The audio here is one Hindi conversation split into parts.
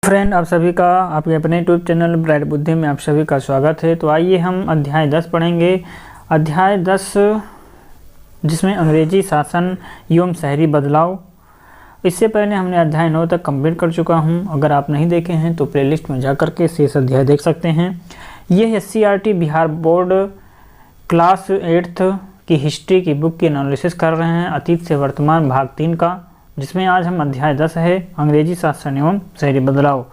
फ्रेंड, आप सभी का आपके अपने यूट्यूब चैनल ब्राइट बुद्धि में आप सभी का स्वागत है। तो आइए हम अध्याय 10 पढ़ेंगे। अध्याय 10 जिसमें अंग्रेजी शासन एवं शहरी बदलाव। इससे पहले हमने अध्याय 9 तक कंप्लीट कर चुका हूं। अगर आप नहीं देखे हैं तो प्लेलिस्ट में जाकर के शेष अध्याय देख सकते हैं। यह SCERT Bihar board class 8th की हिस्ट्री की बुक की एनालिसिस कर रहे हैं, अतीत से वर्तमान भाग 3 का, जिसमें आज हम अध्याय 10 है, अंग्रेजी शासन एवं शहरी बदलाव।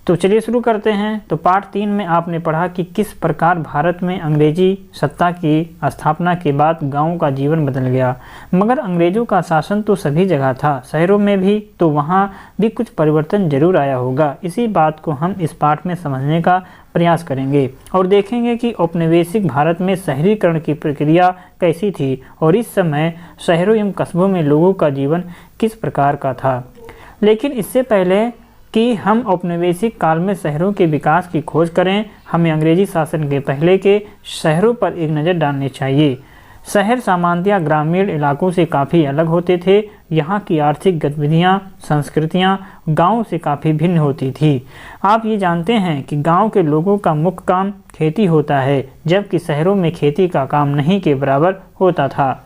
तो चलिए शुरू करते हैं। तो पार्ट 3 में आपने पढ़ा कि किस प्रकार भारत में अंग्रेजी सत्ता की स्थापना के बाद गांवों का जीवन बदल गया। मगर अंग्रेजों का शासन तो सभी जगह था, शहरों में भी, तो वहां भी कुछ परिवर्तन जरूर आया होगा। इसी बात को हम इस पाठ में समझने का प्रयास करेंगे और देखेंगे कि औपनिवेशिक भारत में शहरीकरण की प्रक्रिया कैसी थी और इस समय शहरों एवं कस्बों में लोगों का जीवन किस प्रकार का था। लेकिन इससे पहले कि हम औपनिवेशिक काल में शहरों के विकास की खोज करें, हमें अंग्रेजी शासन के पहले के शहरों पर एक नज़र डालनी चाहिए। शहर सामान्यतः ग्रामीण इलाकों से काफ़ी अलग होते थे। यहाँ की आर्थिक गतिविधियाँ, संस्कृतियाँ गाँव से काफ़ी भिन्न होती थी। आप ये जानते हैं कि गाँव के लोगों का मुख्य काम खेती होता है, जबकि शहरों में खेती का काम नहीं के बराबर होता था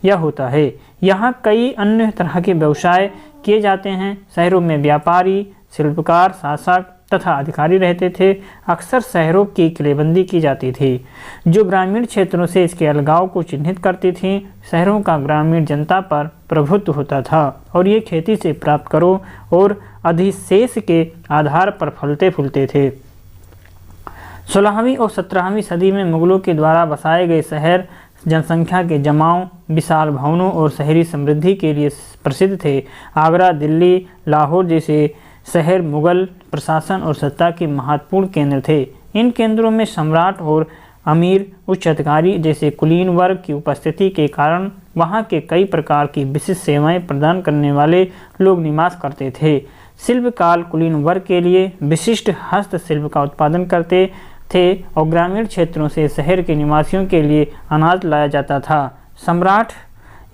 या होता है। यहाँ कई अन्य तरह के व्यवसाय किए जाते हैं। शहरों में व्यापारी, शिल्पकार, शासक तथा अधिकारी रहते थे। अक्सर शहरों की किलेबंदी की जाती थी, जो ग्रामीण क्षेत्रों से इसके अलगाव को चिन्हित करती थी। शहरों का ग्रामीण जनता पर प्रभुत्व होता था और ये खेती से प्राप्त करों और अधिशेष के आधार पर फलते फूलते थे। 16वीं और 17वीं सदी में मुगलों के द्वारा बसाए गए शहर जनसंख्या के जमाव, विशाल भवनों और शहरी समृद्धि के लिए प्रसिद्ध थे। आगरा, दिल्ली, लाहौर जैसे शहर मुगल प्रशासन और सत्ता के महत्वपूर्ण केंद्र थे। इन केंद्रों में सम्राट और अमीर, उच्च अधिकारी जैसे कुलीन वर्ग की उपस्थिति के कारण वहां के कई प्रकार की विशिष्ट सेवाएं प्रदान करने वाले लोग निवास करते थे। शिल्पकार कुलीन वर्ग के लिए विशिष्ट हस्तशिल्प का उत्पादन करते थे और ग्रामीण क्षेत्रों से शहर के निवासियों के लिए अनाज लाया जाता था। सम्राट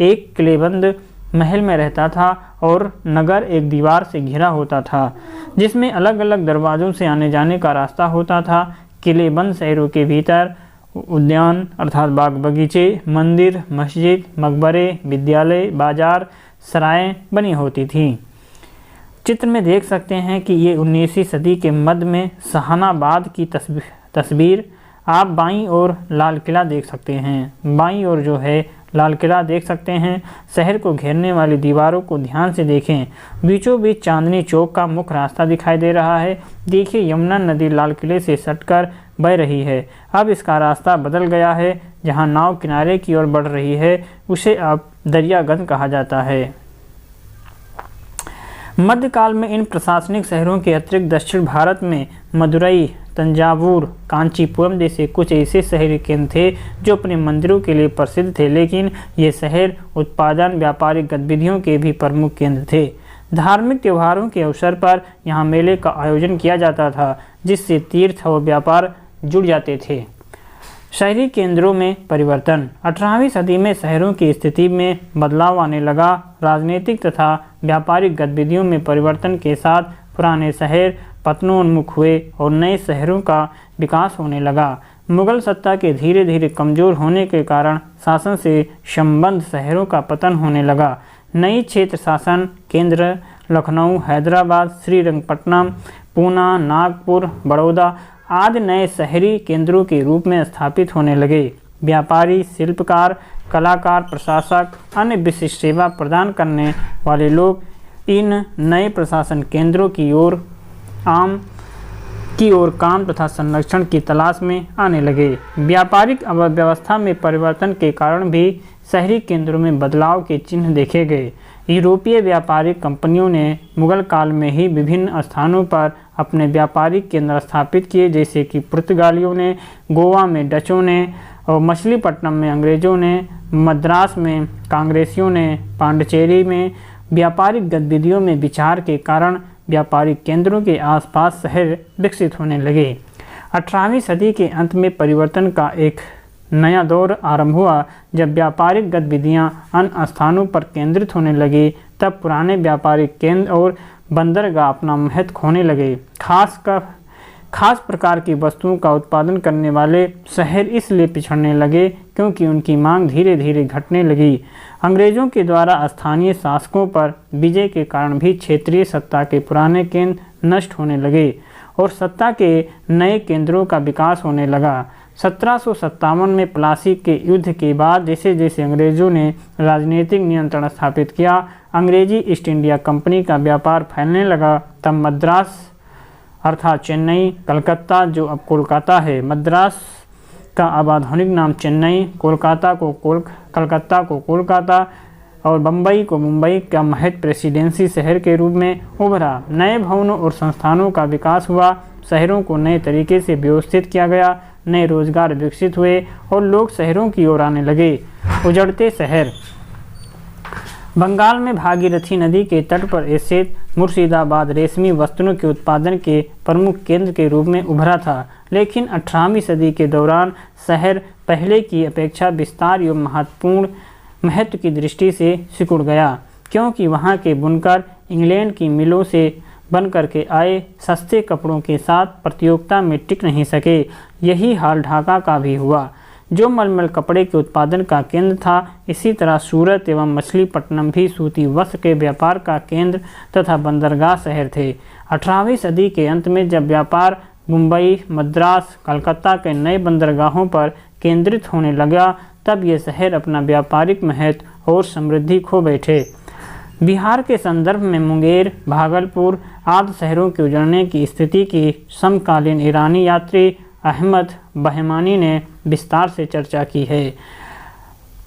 एक किलेबंद महल में रहता था और नगर एक दीवार से घिरा होता था, जिसमें अलग अलग दरवाज़ों से आने जाने का रास्ता होता था। किलेबंद शहरों के भीतर उद्यान अर्थात बाग बगीचे, मंदिर, मस्जिद, मकबरे, विद्यालय, बाजार, सराय बनी होती थी। चित्र में देख सकते हैं कि ये 19वीं सदी के मध्य में शहानाबाद की तस्वीर आप बाईं ओर लाल किला देख सकते हैं। बाईं ओर जो है लाल किला देख सकते हैं। शहर को घेरने वाली दीवारों को ध्यान से देखें। बीचों बीच चांदनी चौक का मुख्य रास्ता दिखाई दे रहा है। देखिए, यमुना नदी लाल किले से सटकर बह रही है। अब इसका रास्ता बदल गया है। जहां नाव किनारे की ओर बढ़ रही है उसे अब दरियागंज कहा जाता है। मध्यकाल में इन प्रशासनिक शहरों के अतिरिक्त दक्षिण भारत में मदुरई, तंजावुर, कांचीपुरम जैसे कुछ ऐसे शहरी केंद्र थे जो अपने मंदिरों के लिए प्रसिद्ध थे, लेकिन ये शहर उत्पादन, व्यापारिक गतिविधियों के भी प्रमुख केंद्र थे। धार्मिक त्योहारों के अवसर पर यहाँ मेले का आयोजन किया जाता था, जिससे तीर्थ और व्यापार जुड़ जाते थे। शहरी केंद्रों में परिवर्तन। 18वीं सदी में शहरों की स्थिति में बदलाव आने लगा। राजनीतिक तथा व्यापारिक गतिविधियों में परिवर्तन के साथ पुराने शहर पतनोन्मुख हुए और नए शहरों का विकास होने लगा। मुगल सत्ता के धीरे धीरे कमज़ोर होने के कारण शासन से संबद्ध शहरों का पतन होने लगा। नई क्षेत्र शासन केंद्र लखनऊ, हैदराबाद, श्रीरंगपट्टनम, पूना, नागपुर, बड़ौदा आदि नए शहरी केंद्रों के रूप में स्थापित होने लगे। व्यापारी, शिल्पकार, कलाकार, प्रशासक, अन्य विशिष्ट सेवा प्रदान करने वाले लोग इन नए प्रशासन केंद्रों की ओर काम तथा संरक्षण की तलाश में आने लगे। व्यापारिक अर्थव्यवस्था में परिवर्तन के कारण भी शहरी केंद्रों में बदलाव के चिन्ह देखे गए। यूरोपीय व्यापारिक कंपनियों ने मुगल काल में ही विभिन्न स्थानों पर अपने व्यापारिक केंद्र स्थापित किए, जैसे कि पुर्तगालियों ने, गोवा में डचों ने और मछलीपट्टनम में अंग्रेज़ों ने, मद्रास में कांग्रेसियों ने, पांडिचेरी में। व्यापारिक गतिविधियों में विचार के कारण व्यापारिक केंद्रों के आसपास शहर विकसित होने लगे। 18वीं सदी के अंत में परिवर्तन का एक नया दौर आरंभ हुआ। जब व्यापारिक गतिविधियां अन्य स्थानों पर केंद्रित होने लगी, तब पुराने व्यापारिक केंद्र और बंदरगाह अपना महत्व खोने लगे। खास प्रकार की वस्तुओं का उत्पादन करने वाले शहर इसलिए पिछड़ने लगे क्योंकि उनकी मांग धीरे धीरे घटने लगी। अंग्रेजों के द्वारा स्थानीय शासकों पर विजय के कारण भी क्षेत्रीय सत्ता के पुराने केंद्र नष्ट होने लगे और सत्ता के नए केंद्रों का विकास होने लगा। 1757 में प्लासी के युद्ध के बाद जैसे जैसे अंग्रेजों ने राजनीतिक नियंत्रण स्थापित किया, अंग्रेजी ईस्ट इंडिया कंपनी का व्यापार फैलने लगा। तब मद्रास अर्थात चेन्नई, कलकत्ता जो अब कोलकाता है, मद्रास का अब आधुनिक नाम चेन्नई, कलकत्ता को कोलकाता और बम्बई को मुंबई का महत्व प्रेसिडेंसी शहर के रूप में उभरा। नए भवनों और संस्थानों का विकास हुआ, शहरों को नए तरीके से व्यवस्थित किया गया, नए रोजगार विकसित हुए और लोग शहरों की ओर आने लगे। उजड़ते शहर। बंगाल में भागीरथी नदी के तट पर स्थित मुर्शिदाबाद रेशमी वस्त्रों के उत्पादन के प्रमुख केंद्र के रूप में उभरा था, लेकिन 18वीं सदी के दौरान शहर पहले की अपेक्षा विस्तार एवं महत्व की दृष्टि से सिकुड़ गया, क्योंकि वहां के बुनकर इंग्लैंड की मिलों से बन करके आए सस्ते कपड़ों के साथ प्रतियोगिता में टिक नहीं सके। यही हाल ढाका का भी हुआ, जो मलमल कपड़े के उत्पादन का केंद्र था। इसी तरह सूरत एवं मछलीपट्टनम भी सूती वस्त्र के व्यापार का केंद्र तथा बंदरगाह शहर थे। 18वीं सदी के अंत में जब व्यापार मुंबई, मद्रास, कलकत्ता के नए बंदरगाहों पर केंद्रित होने लगा, तब ये शहर अपना व्यापारिक महत्व और समृद्धि खो बैठे। बिहार के संदर्भ में मुंगेर, भागलपुर आदि शहरों के उजड़ने की स्थिति की समकालीन ईरानी यात्री अहमद बहमानी ने विस्तार से चर्चा की है।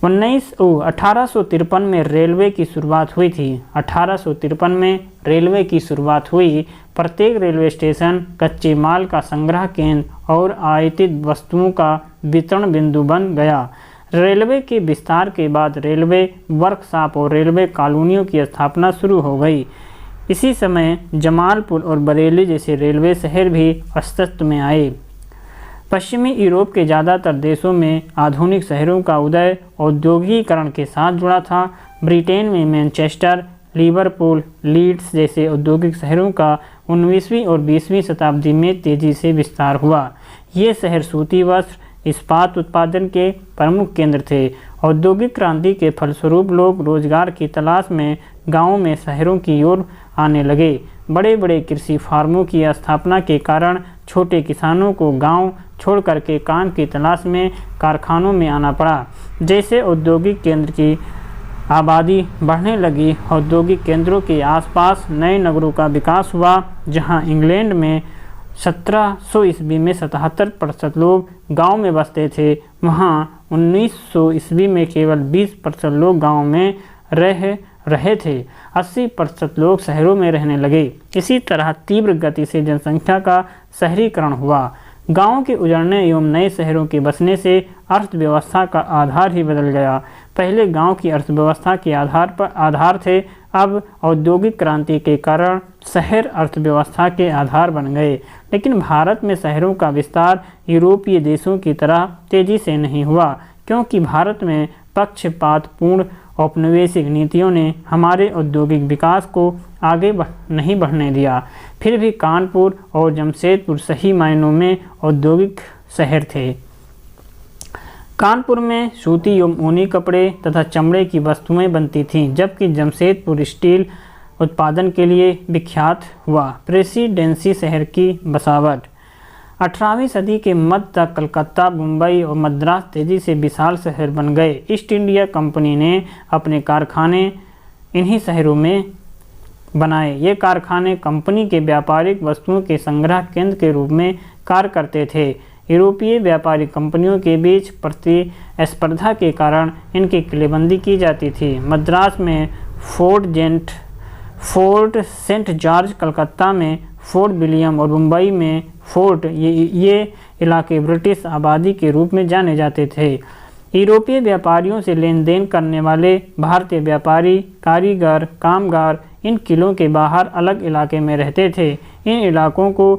1853 में रेलवे की शुरुआत हुई थी। 1853 में रेलवे की शुरुआत हुई। प्रत्येक रेलवे स्टेशन कच्चे माल का संग्रह केंद्र और आयातित वस्तुओं का वितरण बिंदु बन गया। रेलवे के विस्तार के बाद रेलवे वर्कशॉप और रेलवे कॉलोनियों की स्थापना शुरू हो गई। इसी समय जमालपुर और बरेली जैसे रेलवे शहर भी अस्तित्व में आए। पश्चिमी यूरोप के ज़्यादातर देशों में आधुनिक शहरों का उदय औद्योगिकीकरण के साथ जुड़ा था। ब्रिटेन में मैनचेस्टर, लिवरपूल, लीड्स जैसे औद्योगिक शहरों का 19वीं और 20वीं शताब्दी में तेज़ी से विस्तार हुआ। ये शहर सूती वस्त्र, इस्पात उत्पादन के प्रमुख केंद्र थे। औद्योगिक क्रांति के फलस्वरूप लोग रोजगार की तलाश में गांवों में शहरों की ओर आने लगे। बड़े बड़े कृषि फार्मों की स्थापना के कारण छोटे किसानों को गांव छोड़ करके काम की तलाश में कारखानों में आना पड़ा। जैसे औद्योगिक केंद्र की आबादी बढ़ने लगी, औद्योगिक केंद्रों के आसपास नए नगरों का विकास हुआ। जहां इंग्लैंड में 1700 ईस्वी में 77% लोग गांव में बसते थे, वहां 1900 ईस्वी में केवल 20% लोग गांव में रहे थे। 80% लोग शहरों में रहने लगे। इसी तरह तीव्र गति से जनसंख्या का शहरीकरण हुआ। गांवों के उजड़ने एवं नए शहरों के बसने से अर्थव्यवस्था का आधार ही बदल गया। पहले गांव की अर्थव्यवस्था के आधार थे, अब औद्योगिक क्रांति के कारण शहर अर्थव्यवस्था के आधार बन गए। लेकिन भारत में शहरों का विस्तार यूरोपीय देशों की तरह तेजी से नहीं हुआ, क्योंकि भारत में पक्षपातपूर्ण औपनिवेशिक नीतियों ने हमारे औद्योगिक विकास को आगे नहीं बढ़ने दिया। फिर भी कानपुर और जमशेदपुर सही मायनों में औद्योगिक शहर थे। कानपुर में सूती एवं ऊनी कपड़े तथा चमड़े की वस्तुएं बनती थीं, जबकि जमशेदपुर स्टील उत्पादन के लिए विख्यात हुआ। प्रेसिडेंसी शहर की बसावट। 18वीं सदी के मध्य तक कलकत्ता, मुंबई और मद्रास तेजी से विशाल शहर बन गए। ईस्ट इंडिया कंपनी ने अपने कारखाने इन्हीं शहरों में बनाए। ये कारखाने कंपनी के व्यापारिक वस्तुओं के संग्रह केंद्र के रूप में कार्य करते थे। यूरोपीय व्यापारिक कंपनियों के बीच प्रतिस्पर्धा के कारण इनकी किलेबंदी की जाती थी। मद्रास में फोर्ट सेंट जॉर्ज, कलकत्ता में फोर्ट विलियम और मुंबई में फोर्ट ये इलाके ब्रिटिश आबादी के रूप में जाने जाते थे। यूरोपीय व्यापारियों से लेन देन करने वाले भारतीय व्यापारी, कारीगर, कामगार इन किलों के बाहर अलग इलाके में रहते थे। इन इलाकों को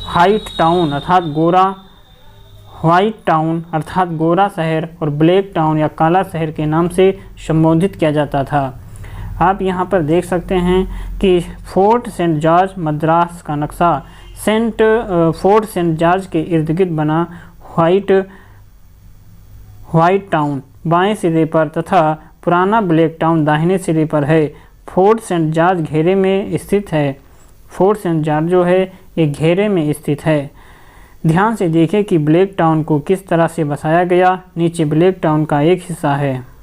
व्हाइट टाउन अर्थात गोरा शहर और ब्लैक टाउन या काला शहर के नाम से संबोधित किया जाता था। आप यहाँ पर देख सकते हैं कि फोर्ट सेंट जॉर्ज मद्रास का नक्शा फोर्ट सेंट जॉर्ज के इर्द गिर्द बना व्हाइट टाउन बाएं सिरे पर तथा पुराना ब्लैक टाउन दाहिने सिरे पर है। फोर्ट सेंट जॉर्ज घेरे में स्थित है। फोर्ट सेंट जॉर्ज जो है एक घेरे में स्थित है। ध्यान से देखें कि ब्लैक टाउन को किस तरह से बसाया गया। नीचे ब्लैक टाउन का एक हिस्सा है।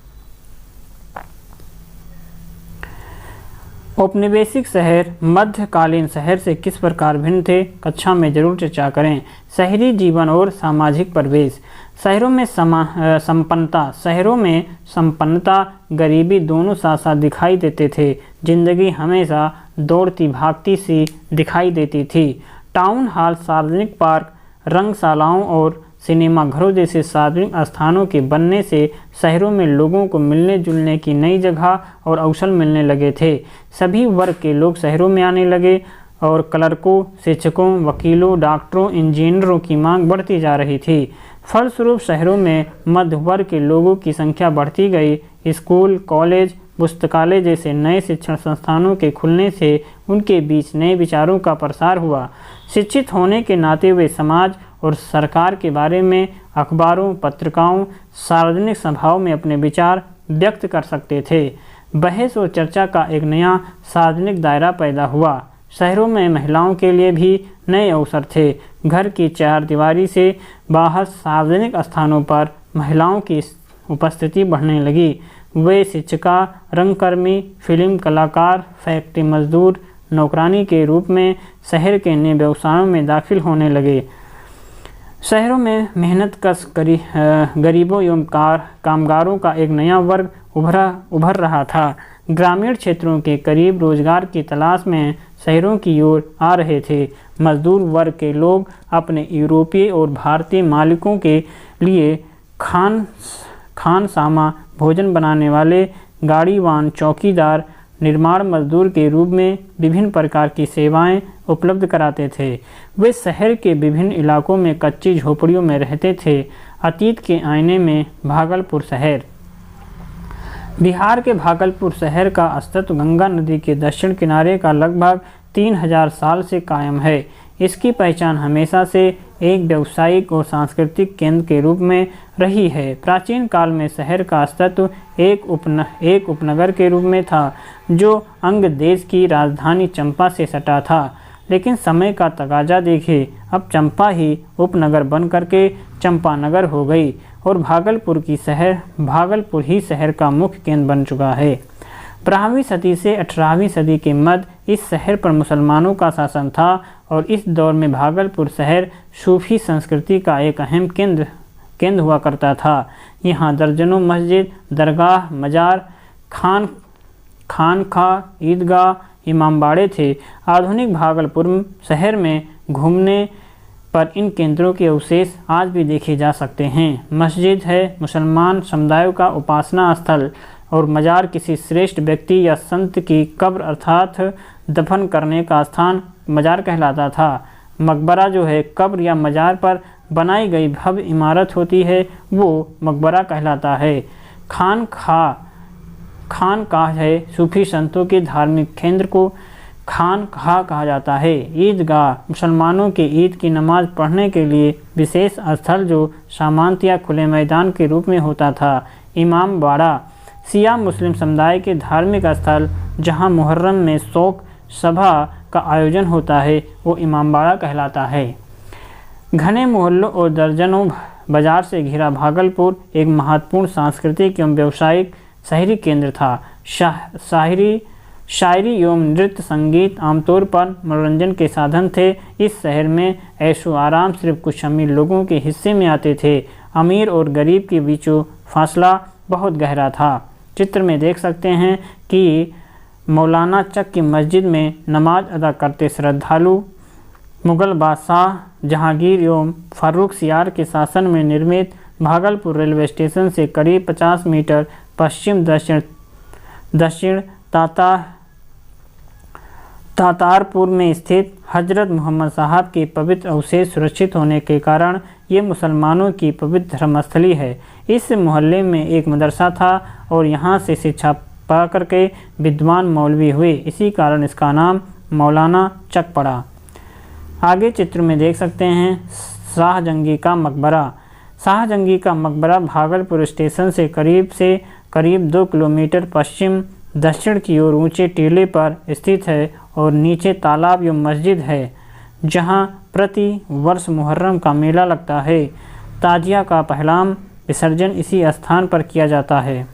औपनिवेशिक शहर मध्यकालीन शहर से किस प्रकार भिन्न थे, कक्षा में जरूर चर्चा करें। शहरी जीवन और सामाजिक परिवेश। शहरों में संपन्नता गरीबी दोनों साथ साथ दिखाई देते थे। जिंदगी हमेशा दौड़ती भागती सी दिखाई देती थी। टाउन हॉल, सार्वजनिक पार्क, रंगशालाओं और सिनेमा घरों जैसे सार्वजनिक स्थानों के बनने से शहरों में लोगों को मिलने जुलने की नई जगह और अवसर मिलने लगे थे। सभी वर्ग के लोग शहरों में आने लगे और क्लर्कों, शिक्षकों, वकीलों, डॉक्टरों, इंजीनियरों की मांग बढ़ती जा रही थी। फलस्वरूप शहरों में मध्य वर्ग के लोगों की संख्या बढ़ती गई। स्कूल, कॉलेज, पुस्तकालय जैसे नए शिक्षण संस्थानों के खुलने से उनके बीच नए विचारों का प्रसार हुआ। शिक्षित होने के नाते वे समाज और सरकार के बारे में अखबारों, पत्रिकाओं, सार्वजनिक सभाओं में अपने विचार व्यक्त कर सकते थे। बहस और चर्चा का एक नया सार्वजनिक दायरा पैदा हुआ। शहरों में महिलाओं के लिए भी नए अवसर थे। घर की चारदीवारी से बाहर सार्वजनिक स्थानों पर महिलाओं की उपस्थिति बढ़ने लगी। वे शिक्षिका, रंगकर्मी, फिल्म कलाकार, फैक्ट्री मजदूर, नौकरानी के रूप में शहर के नए व्यवसायों में दाखिल होने लगे। शहरों में मेहनतकश गरीबों एवं कामगारों का एक नया वर्ग उभर रहा था। ग्रामीण क्षेत्रों के करीब रोजगार की तलाश में शहरों की ओर आ रहे थे। मजदूर वर्ग के लोग अपने यूरोपीय और भारतीय मालिकों के लिए खानसामा भोजन बनाने वाले, गाड़ीवान, चौकीदार, निर्माण मजदूर के रूप में विभिन्न प्रकार की सेवाएं उपलब्ध कराते थे। वे शहर के विभिन्न इलाकों में कच्ची झोपड़ियों में रहते थे। अतीत के आईने में भागलपुर शहर। बिहार के भागलपुर शहर का अस्तित्व गंगा नदी के दक्षिण किनारे का लगभग 3000 साल से कायम है। इसकी पहचान हमेशा से एक व्यावसायिक और सांस्कृतिक केंद्र के रूप में रही है। प्राचीन काल में शहर का अस्तित्व एक उपनगर के रूप में था, जो अंग देश की राजधानी चंपा से सटा था। लेकिन समय का तकाजा देखे, अब चंपा ही उपनगर बन करके चंपानगर हो गई और भागलपुर ही शहर का मुख्य केंद्र बन चुका है। 12वीं सदी से 18वीं सदी के मध्य इस शहर पर मुसलमानों का शासन था और इस दौर में भागलपुर शहर सूफी संस्कृति का एक अहम केंद्र हुआ करता था। यहाँ दर्जनों मस्जिद, दरगाह, मजार, खानका, ईदगाह, इमामबाड़े थे। आधुनिक भागलपुर शहर में घूमने पर इन केंद्रों के अवशेष आज भी देखे जा सकते हैं। मस्जिद है मुसलमान समुदायों का उपासना स्थल और मजार किसी श्रेष्ठ व्यक्ति या संत की कब्र अर्थात दफन करने का स्थान मजार कहलाता था। मकबरा जो है कब्र या मजार पर बनाई गई भव्य इमारत होती है, वो मकबरा कहलाता है। खानकाह है सूफी संतों के धार्मिक केंद्र को खानकाह कहा जाता है। ईदगाह मुसलमानों के ईद की नमाज पढ़ने के लिए विशेष स्थल जो सामान्यतया खुले मैदान के रूप में होता था। इमामबाड़ा शिया मुस्लिम समुदाय के धार्मिक स्थल जहां मुहर्रम में शोक सभा का आयोजन होता है, वो इमामबाड़ा कहलाता है। घने मोहल्लों और दर्जनों बाजार से घिरा भागलपुर एक महत्वपूर्ण सांस्कृतिक एवं व्यावसायिक शहरी केंद्र था। शायरी एवं नृत्य संगीत आमतौर पर मनोरंजन के साधन थे। इस शहर में ऐशो आराम सिर्फ कुछ अमीर लोगों के हिस्से में आते थे। अमीर और गरीब के बीचों फासला बहुत गहरा था। चित्र में देख सकते हैं कि मौलाना चक की मस्जिद में नमाज अदा करते श्रद्धालु मुगल बादशाह जहांगीर एवं फारूक सियार के शासन में निर्मित भागलपुर रेलवे स्टेशन से करीब 50 मीटर पश्चिम दक्षिण तातारपुर में स्थित हजरत मोहम्मद साहब के पवित्र अवशेष सुरक्षित होने के कारण ये मुसलमानों की पवित्र धर्मस्थली है। इस मोहल्ले में एक मदरसा था और यहाँ से शिक्षा पा करके विद्वान मौलवी हुए। इसी कारण इसका नाम मौलाना चक पड़ा। आगे चित्र में देख सकते हैं शाहजंगी का मकबरा। शाहजंगी का मकबरा भागलपुर स्टेशन से करीब 2 किलोमीटर पश्चिम दक्षिण की ओर ऊंचे टीले पर स्थित है और नीचे तालाब एवं मस्जिद है, जहां प्रति वर्ष मुहर्रम का मेला लगता है। ताजिया का पहलाम विसर्जन इसी स्थान पर किया जाता है।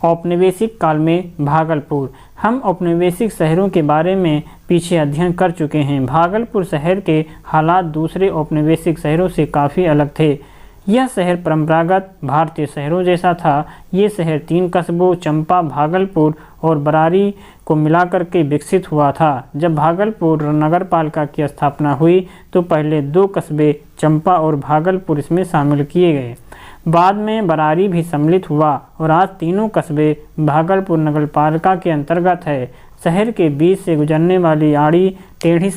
औपनिवेशिक काल में भागलपुर। हम औपनिवेशिक शहरों के बारे में पीछे अध्ययन कर चुके हैं। भागलपुर शहर के हालात दूसरे औपनिवेशिक शहरों से काफ़ी अलग थे। यह शहर परंपरागत भारतीय शहरों जैसा था। ये शहर 3 कस्बों चंपा, भागलपुर और बरारी को मिलाकर के विकसित हुआ था। जब भागलपुर नगर पालिका की स्थापना हुई तो पहले 2 कस्बे चंपा और भागलपुर इसमें शामिल किए गए। बाद में बरारी भी सम्मिलित हुआ और आज तीनों कस्बे भागलपुर नगर पालिका के अंतर्गत है। शहर के बीच से गुजरने वाली आड़ी टेढ़ी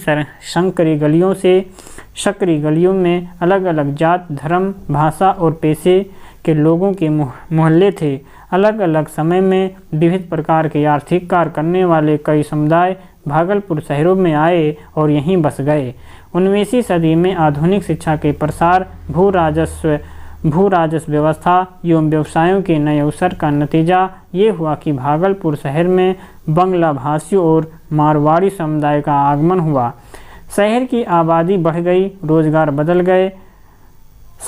सकरी गलियों में अलग अलग जात, धर्म, भाषा और पेशे के लोगों के मोहल्ले थे। अलग अलग समय में विविध प्रकार के आर्थिक कार्य करने वाले कई समुदाय भागलपुर शहरों में आए और यहीं बस गए। 19वीं सदी में आधुनिक शिक्षा के प्रसार, भू राजस्व व्यवस्था एवं व्यवसायों के नए अवसर का नतीजा ये हुआ कि भागलपुर शहर में बंगला भाषियों और मारवाड़ी समुदाय का आगमन हुआ। शहर की आबादी बढ़ गई, रोजगार बदल गए,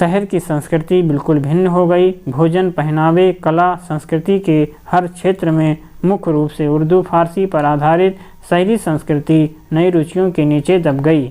शहर की संस्कृति बिल्कुल भिन्न हो गई। भोजन, पहनावे, कला, संस्कृति के हर क्षेत्र में मुख्य रूप से उर्दू फारसी पर आधारित शहरी संस्कृति नई रुचियों के नीचे दब गई।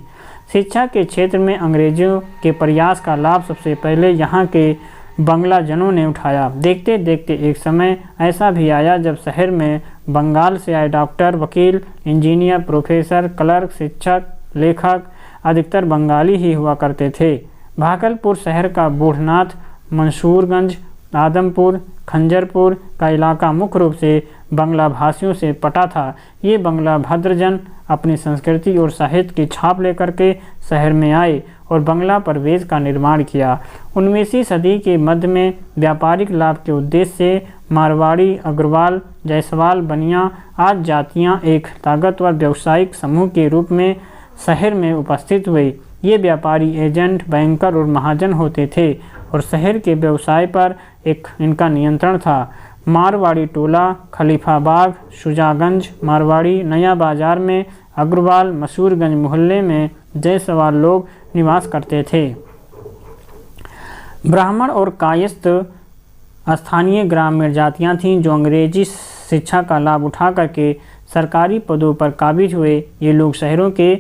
शिक्षा के क्षेत्र में अंग्रेजों के प्रयास का लाभ सबसे पहले यहाँ के बंगला जनों ने उठाया। देखते देखते एक समय ऐसा भी आया जब शहर में बंगाल से आए डॉक्टर, वकील, इंजीनियर, प्रोफेसर, क्लर्क, शिक्षक, लेखक अधिकतर बंगाली ही हुआ करते थे। भागलपुर शहर का बूढ़नाथ, मंसूरगंज, आदमपुर, खंजरपुर का इलाका मुख्य रूप से बंगला भाषियों से पटा था। ये बंगला भद्रजन अपनी संस्कृति और साहित्य की छाप लेकर के शहर में आए और बंगला प्रवेश का निर्माण किया। 19वीं सदी के मध्य में व्यापारिक लाभ के उद्देश्य से मारवाड़ी, अग्रवाल, जायसवाल, बनिया आदि जातियाँ एक ताकतवर व्यावसायिक समूह के रूप में शहर में उपस्थित हुए। ये व्यापारी एजेंट, बैंकर और महाजन होते थे और शहर के व्यवसाय पर इनका नियंत्रण था। मारवाड़ी टोला खलीफाबाग, शुजागंज मारवाड़ी, नया बाजार में अग्रवाल, मसूरगंज मोहल्ले में जायसवाल लोग निवास करते थे। ब्राह्मण और कायस्थ स्थानीय ग्रामीण जातियां थीं जो अंग्रेजी शिक्षा का लाभ उठा करके सरकारी पदों पर काबिज हुए। ये लोग शहरों के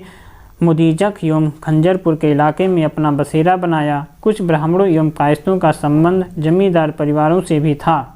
मुदीजक एवं खंजरपुर के इलाके में अपना बसेरा बनाया। कुछ ब्राह्मणों एवं कायस्थों का संबंध जमींदार परिवारों से भी था।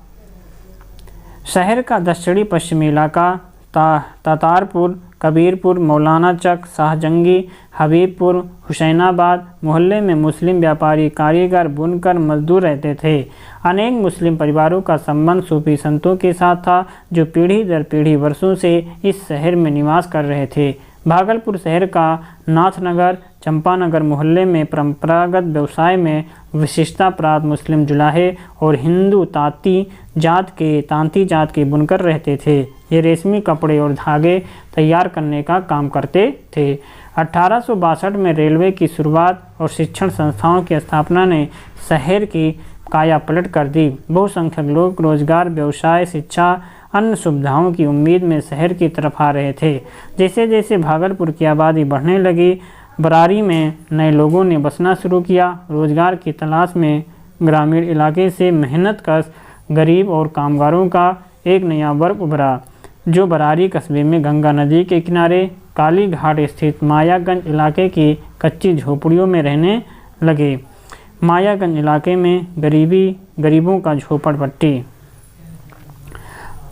शहर का दक्षिणी पश्चिमी इलाका तातारपुर, कबीरपुर, मौलाना चक, शाहजंगी, हबीबपुर, हुसैनाबाद मोहल्ले में मुस्लिम व्यापारी, कारीगर, बुनकर, मजदूर रहते थे। अनेक मुस्लिम परिवारों का संबंध सूफी संतों के साथ था जो पीढ़ी दर पीढ़ी वर्षों से इस शहर में निवास कर रहे थे। भागलपुर शहर का नाथनगर, चंपानगर मोहल्ले में परंपरागत व्यवसाय में विशिष्टता प्राप्त मुस्लिम जुलाहे और हिंदू तांती जात के बुनकर रहते थे। ये रेशमी कपड़े और धागे तैयार करने का काम करते थे। 1862 में रेलवे की शुरुआत और शिक्षण संस्थाओं की स्थापना ने शहर की काया पलट कर दी। बहुसंख्यक लोग रोजगार, व्यवसाय, शिक्षा, अन्य सुविधाओं की उम्मीद में शहर की तरफ आ रहे थे। जैसे जैसे भागलपुर की आबादी बढ़ने लगी, बरारी में नए लोगों ने बसना शुरू किया। रोजगार की तलाश में ग्रामीण इलाके से मेहनतकश गरीब और कामगारों का एक नया वर्ग उभरा जो बरारी कस्बे में गंगा नदी के किनारे काली घाट स्थित मायागंज इलाके की कच्ची झोपड़ियों में रहने लगे। मायागंज इलाके में गरीबों का झोपड़पट्टी।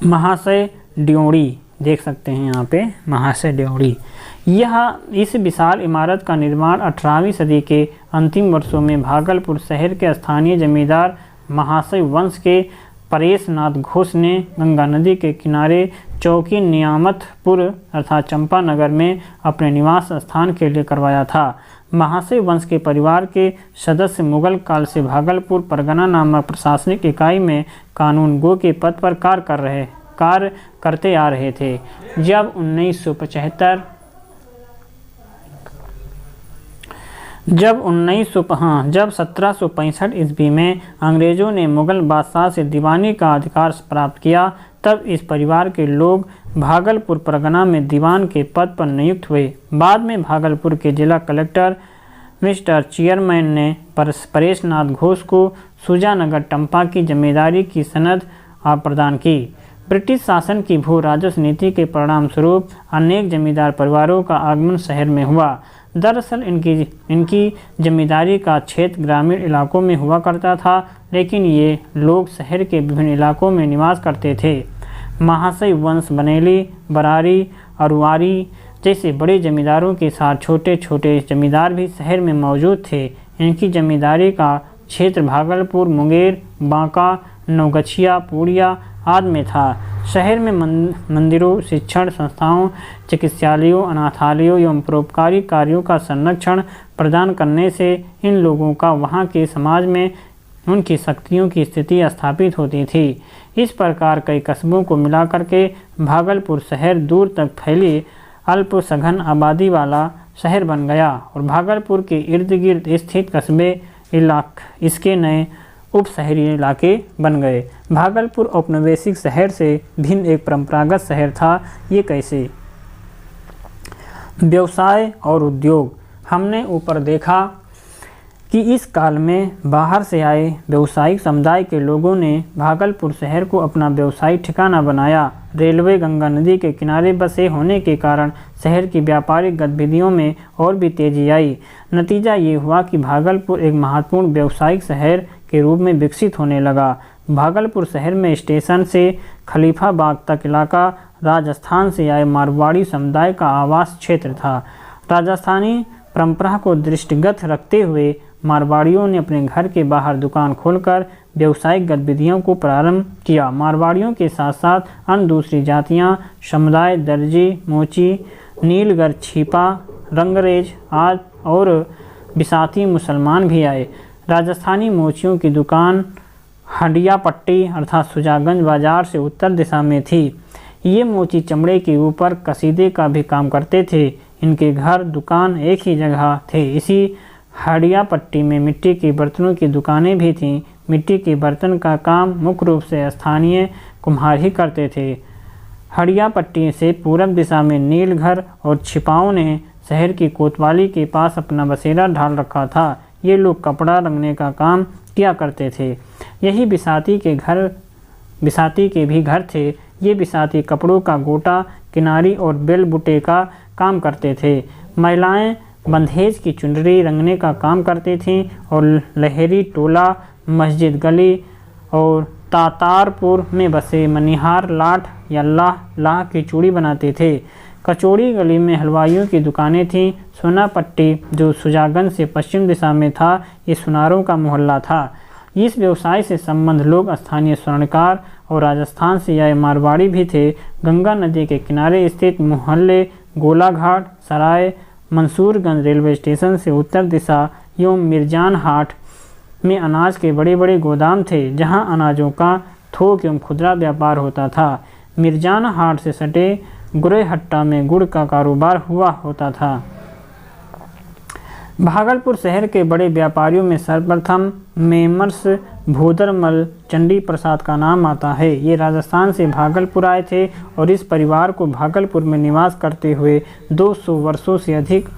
महाशय ड्योढ़ी देख सकते हैं यहाँ पे, महाशय ड्योढ़ी। इस विशाल इमारत का निर्माण 18वीं सदी के अंतिम वर्षों में भागलपुर शहर के स्थानीय जमींदार महाशय वंश के परेशनाथ घोष ने गंगा नदी के किनारे चौकी नियामतपुर अर्थात चंपानगर में अपने निवास स्थान के लिए करवाया था। महाशय वंश के परिवार के सदस्य मुगल काल से भागलपुर परगना नामक प्रशासनिक इकाई में कानून गो के पद पर कार्य कर रहे कार्य करते आ रहे थे। जब 1765 ईस्वी में अंग्रेज़ों ने मुग़ल बादशाह से दीवानी का अधिकार प्राप्त किया, तब इस परिवार के लोग भागलपुर परगना में दीवान के पद पर नियुक्त हुए। बाद में भागलपुर के जिला कलेक्टर मिस्टर चेयरमैन ने परेश नाथ घोष को सुजानगर टंपा की जमींदारी की सनद प्रदान की। ब्रिटिश शासन की भू राजस्व नीति के परिणाम स्वरूप अनेक जमींदार परिवारों का आगमन शहर में हुआ। दरअसल इनकी जमींदारी का क्षेत्र ग्रामीण इलाकों में हुआ करता था, लेकिन ये लोग शहर के विभिन्न इलाकों में निवास करते थे। महाशय वंश बनेली, बरारी, अरुआरी जैसे बड़े जमींदारों के साथ छोटे छोटे जमींदार भी शहर में मौजूद थे। इनकी जमींदारी का क्षेत्र भागलपुर, मुंगेर, बांका, नवगछिया, पूर्णिया आदि में था। शहर में मंदिरों, शिक्षण संस्थाओं, चिकित्सालयों, अनाथालयों एवं परोपकारी कार्यों का संरक्षण प्रदान करने से इन लोगों का वहाँ के समाज में उनकी शक्तियों की स्थिति स्थापित होती थी। इस प्रकार कई कस्बों को मिलाकर के भागलपुर शहर दूर तक फैली अल्प सघन आबादी वाला शहर बन गया और भागलपुर के इर्द गिर्द स्थित कस्बे इसके नए उप शहरी इलाके बन गए। भागलपुर औपनिवेशिक शहर से भिन्न एक परंपरागत शहर था। ये कैसे? व्यवसाय और उद्योग। हमने ऊपर देखा कि इस काल में बाहर से आए व्यावसायिक समुदाय के लोगों ने भागलपुर शहर को अपना व्यवसायिक ठिकाना बनाया। रेलवे गंगा नदी के किनारे बसे होने के कारण शहर की व्यापारिक गतिविधियों में और भी तेजी आई। नतीजा ये हुआ कि भागलपुर एक महत्वपूर्ण व्यावसायिक शहर के रूप में विकसित होने लगा। भागलपुर शहर में स्टेशन से खलीफाबाग तक इलाका राजस्थान से आए मारवाड़ी समुदाय का आवास क्षेत्र था। राजस्थानी परंपरा को दृष्टिगत रखते हुए मारवाड़ियों ने अपने घर के बाहर दुकान खोलकर व्यावसायिक गतिविधियों को प्रारंभ किया। मारवाड़ियों के साथ साथ अन्य दूसरी जातियां, समुदाय, दर्जी, मोची, नीलगर, छिपा, रंगरेज आदि और बिसाती मुसलमान भी आए। राजस्थानी मोचियों की दुकान हंडिया पट्टी अर्थात सुजागंज बाजार से उत्तर दिशा में थी। ये मोची चमड़े के ऊपर कसीदे का भी काम करते थे। इनके घर दुकान एक ही जगह थे। इसी हंडिया पट्टी में मिट्टी के बर्तनों की दुकानें भी थीं। मिट्टी के बर्तन का काम मुख्य रूप से स्थानीय कुम्हार ही करते थे। हंडिया पट्टी से पूरब दिशा में नीलघर और छिपाओं ने शहर की कोतवाली के पास अपना बसेरा ढाल रखा था। ये लोग कपड़ा रंगने का काम किया करते थे। यही बिसाती के भी घर थे। ये बिसाती कपड़ों का गोटा, किनारी और बेल बुटे का काम करते थे। महिलाएं बंधेज की चुनरी रंगने का काम करती थीं और लहरी टोला, मस्जिद गली और तातारपुर में बसे मनिहार लाठ या लाह की चूड़ी बनाते थे। कचौड़ी गली में हलवाइयों की दुकानें थीं। सोनापट्टी जो सुजागंज से पश्चिम दिशा में था, ये सुनारों का मोहल्ला था। इस व्यवसाय से संबंध लोग स्थानीय स्वर्णकार और राजस्थान से आए मारवाड़ी भी थे। गंगा नदी के किनारे स्थित मोहल्ले गोलाघाट, सराय, मंसूरगंज रेलवे स्टेशन से उत्तर दिशा एवं मिर्जान हाट में अनाज के बड़े बड़े गोदाम थे, जहां अनाजों का थोक एवं खुदरा व्यापार होता था। मिर्जान हाट से सटे गुरेहट्टा में गुड़ का कारोबार हुआ होता था। भागलपुर शहर के बड़े व्यापारियों में सर्वप्रथम मेमर्स भूदरमल चंडी प्रसाद का नाम आता है। ये राजस्थान से भागलपुर आए थे और इस परिवार को भागलपुर में निवास करते हुए 200 वर्षों से अधिक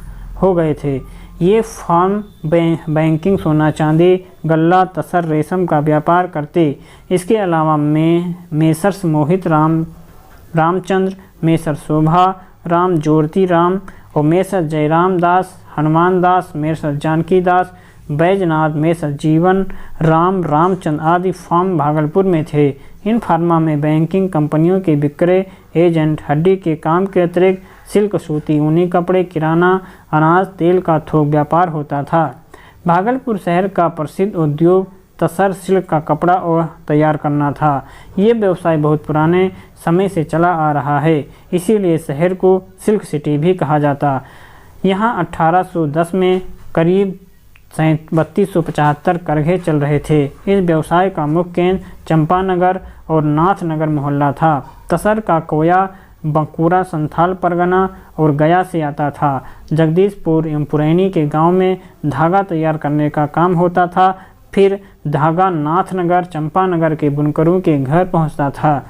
हो गए थे। ये फर्म बैंकिंग, सोना चांदी, गल्ला, तसर, रेशम का व्यापार करते। इसके अलावा मेसर्स मोहित रामचंद्र, मेसर शोभा राम, ज्योति राम और मेसर जयराम दास, हनुमान दास, मेसर जानकी दास, बैजनाथ, मेसर जीवन राम, रामचंद आदि फर्म भागलपुर में थे। इन फर्मा में बैंकिंग, कंपनियों के विक्रय एजेंट, हड्डी के काम के अतिरिक्त सिल्क, सूती, ऊनी कपड़े, किराना, अनाज, तेल का थोक व्यापार होता था। भागलपुर शहर का प्रसिद्ध उद्योग तसर सिल्क का कपड़ा और तैयार करना था। ये व्यवसाय बहुत पुराने समय से चला आ रहा है, इसीलिए शहर को सिल्क सिटी भी कहा जाता। यहाँ 1810 में करीब 3275 करघे चल रहे थे। इस व्यवसाय का मुख्य केंद्र चंपानगर और नाथनगर मोहल्ला था। तसर का कोया बंकुरा संथाल परगना और गया से आता था। जगदीशपुर एवं पुरैनी के गांव में धागा तैयार करने का काम होता था। फिर धागा नाथनगर चंपानगर के बुनकरों के घर पहुंचता था,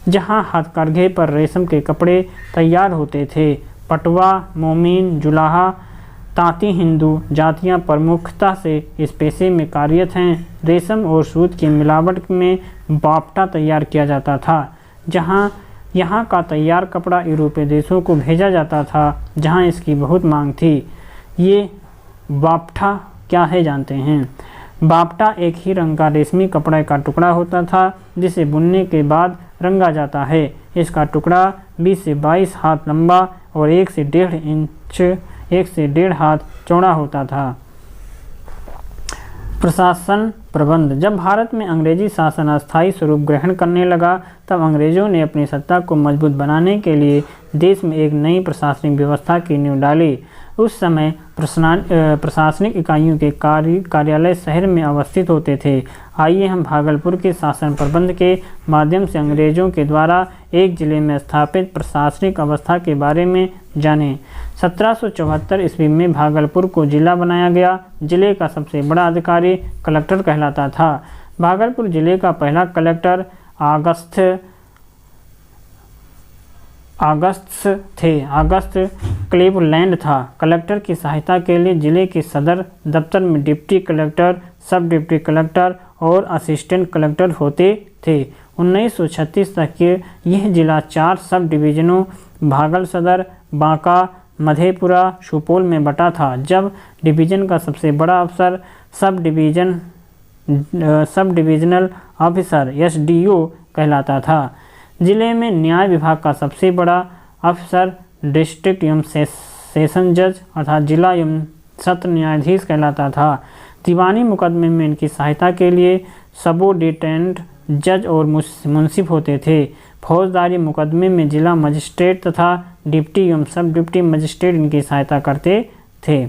जहां हथकरघे पर रेशम के कपड़े तैयार होते थे। पटवा, मोमीन, जुलाहा, तांती हिंदू जातियां प्रमुखता से इस पेशे में कार्यरत हैं। रेशम और सूत की मिलावट में बाफ्टा तैयार किया जाता था, जहां यहाँ का तैयार कपड़ा यूरोपीय देशों को भेजा जाता था, जहाँ इसकी बहुत मांग थी। ये बाफ्टा क्या है जानते हैं। बाफ्टा एक ही रंग का रेशमी कपड़े का टुकड़ा होता था, जिसे बुनने के बाद रंगा जाता है। इसका टुकड़ा 20 से 22 हाथ लंबा और 1 से 1.5 हाथ चौड़ा होता था। प्रशासन प्रबंध। जब भारत में अंग्रेजी शासन अस्थायी स्वरूप ग्रहण करने लगा, तब अंग्रेजों ने अपनी सत्ता को मजबूत बनाने के लिए देश में एक नई प्रशासनिक व्यवस्था की नींव डाली। उस समय प्रशासनिक इकाइयों के कार्यालय शहर में अवस्थित होते थे। आइए हम भागलपुर के शासन प्रबंध के माध्यम से अंग्रेजों के द्वारा एक जिले में स्थापित प्रशासनिक अवस्था के बारे में जानें। 1774 ईस्वी में भागलपुर को जिला बनाया गया। जिले का सबसे बड़ा अधिकारी कलेक्टर कहलाता था। भागलपुर जिले का पहला कलेक्टर अगस्त क्लीवलैंड था। कलेक्टर की सहायता के लिए जिले के सदर दफ्तर में डिप्टी कलेक्टर, सब डिप्टी कलेक्टर और असिस्टेंट कलेक्टर होते थे। 1936 तक के यह जिला 4 सब डिवीजनों भागल सदर, बांका, मधेपुरा, सुपौल में बटा था। जब डिवीजन का सबसे बड़ा अफसर सब डिविजनल ऑफिसर SDO कहलाता था। जिले में न्याय विभाग का सबसे बड़ा अफसर डिस्ट्रिक्ट एवं सेशन जज अर्थात जिला एवं सत्र न्यायाधीश कहलाता था। दीवानी मुकदमे में इनकी सहायता के लिए सबोर्डिनेट जज और मुंसिफ होते थे। फौजदारी मुकदमे में जिला मजिस्ट्रेट तथा डिप्टी एवं सब डिप्टी मजिस्ट्रेट इनकी सहायता करते थे।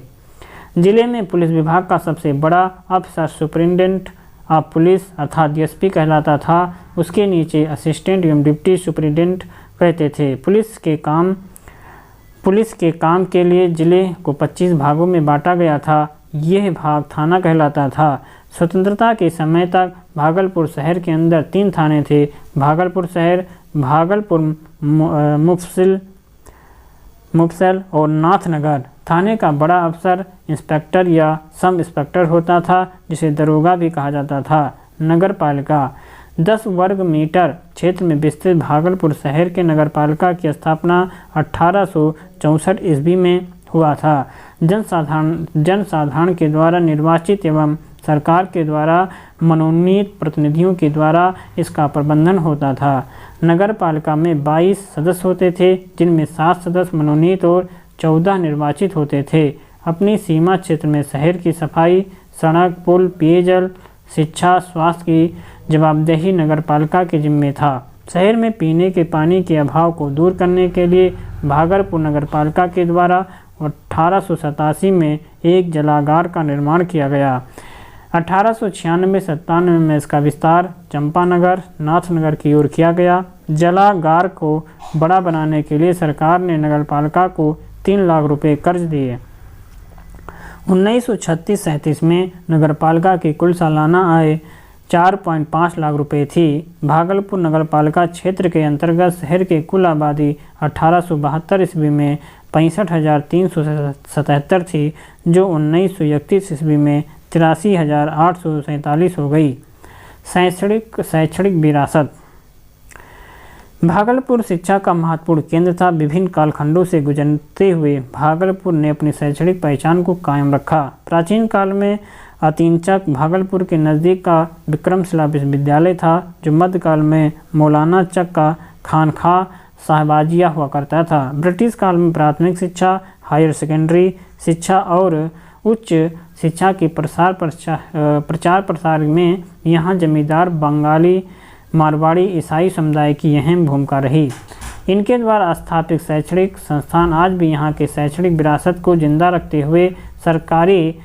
जिले में पुलिस विभाग का सबसे बड़ा अफसर सुपरिटेंडेंट ऑफ पुलिस अर्थात DSP कहलाता था। उसके नीचे असिस्टेंट एवं डिप्टी सुपरिटेंडेंट कहते थे। पुलिस के काम के लिए जिले को 25 भागों में बांटा गया था। यह भाग थाना कहलाता था। स्वतंत्रता के समय तक भागलपुर शहर के अंदर 3 थाने थे। भागलपुर शहर, भागलपुर मुफस्सिल और नाथनगर। थाने का बड़ा अफसर इंस्पेक्टर या सब इंस्पेक्टर होता था, जिसे दरोगा भी कहा जाता था। नगर पालिका 10 वर्ग मीटर क्षेत्र में विस्तृत भागलपुर शहर के नगर पालिका की स्थापना 1864 ईस्वी में हुआ था। जनसाधारण के द्वारा निर्वाचित एवं सरकार के द्वारा मनोनीत प्रतिनिधियों के द्वारा इसका प्रबंधन होता था। नगर पालिका में 22 सदस्य होते थे, जिनमें 7 सदस्य मनोनीत और 14 निर्वाचित होते थे। अपनी सीमा क्षेत्र में शहर की सफाई, सड़क, पुल, पेयजल, शिक्षा, स्वास्थ्य की जवाबदेही नगर पालिका के जिम्मे था। शहर में पीने के पानी के अभाव को दूर करने के लिए भागलपुर नगर पालिका के द्वारा 1887 में एक जलागार का निर्माण किया गया। 1896-97 में इसका विस्तार चंपानगर, नाथनगर की ओर किया गया। जलागार को बड़ा बनाने के लिए सरकार ने नगर पालिका को 3 लाख रुपए कर्ज दिए। 1936-37 में नगर पालिका की कुल सालाना आय 4.5 लाख रुपए थी। भागलपुर नगर पालिका क्षेत्र के अंतर्गत शहर की कुल आबादी 1872 ईस्वी में 65,377 थी, जो 1931 ईस्वी में 83,847 हो गई। शैक्षणिक विरासत। भागलपुर शिक्षा का महत्वपूर्ण केंद्र था। विभिन्न कालखंडों से गुजरते हुए भागलपुर ने अपनी शैक्षणिक पहचान को कायम रखा। प्राचीन काल में अतीनचक भागलपुर के नज़दीक का विक्रमशिला विश्वविद्यालय था, जो मध्यकाल में मौलाना चक का खानखा साहबाजिया हुआ करता था। ब्रिटिश काल में प्राथमिक शिक्षा, हायर सेकेंडरी शिक्षा और उच्च शिक्षा के प्रचार प्रसार में यहाँ जमींदार, बंगाली, मारवाड़ी, ईसाई समुदाय की अहम भूमिका रही। इनके द्वारा स्थापित शैक्षणिक संस्थान आज भी यहाँ के शैक्षणिक विरासत को जिंदा रखते हुए सरकारी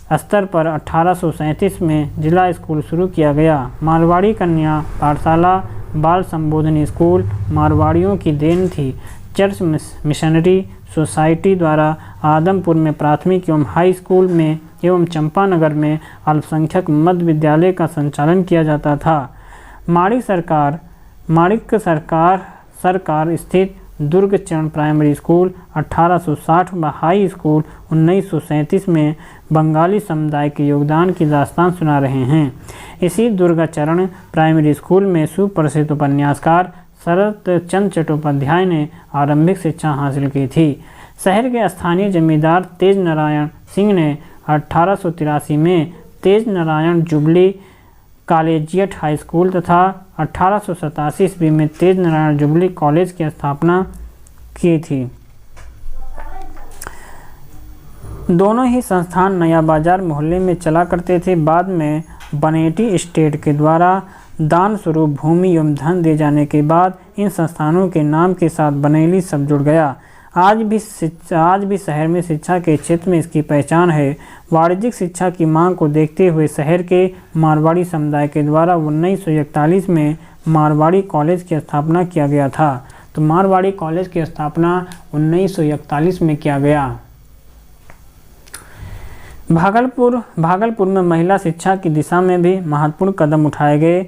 स्तर पर 1837 में जिला स्कूल शुरू किया गया। मारवाड़ी कन्या पाठशाला बाल संबोधनी स्कूल मारवाड़ियों की देन थी। चर्च मिशनरी सोसाइटी द्वारा आदमपुर में प्राथमिक एवं हाई स्कूल में एवं चंपानगर में अल्पसंख्यक मध्य विद्यालय का संचालन किया जाता था। माणिक सरकार स्थित दुर्गचरण प्राइमरी स्कूल 1860 व हाई स्कूल 1937 में बंगाली समुदाय के योगदान की दास्तान सुना रहे हैं। इसी दुर्गाचरण प्राइमरी स्कूल में सुप्रसिद्ध उपन्यासकार शरत चंद्र चट्टोपाध्याय ने आरंभिक शिक्षा हासिल की थी। शहर के स्थानीय जमींदार तेज नारायण सिंह ने 1883 में Tej Narayan jubilee collegiate high school तथा 1887 ईस्वी में तेज नारायण जुबली कॉलेज की स्थापना की थी। दोनों ही संस्थान नया बाजार मोहल्ले में चला करते थे। बाद में बनेटी स्टेट के द्वारा दान स्वरूप भूमि एवं धन दिए जाने के बाद इन संस्थानों के नाम के साथ बनेली शब्द जुड़ गया। आज भी शहर में शिक्षा के क्षेत्र में इसकी पहचान है। वाणिज्यिक शिक्षा की मांग को देखते हुए शहर के मारवाड़ी समुदाय के द्वारा 1941 में मारवाड़ी कॉलेज की स्थापना किया गया था। तो मारवाड़ी कॉलेज की स्थापना 1941 में किया गया। भागलपुर में महिला शिक्षा की दिशा में भी महत्वपूर्ण कदम उठाए गए।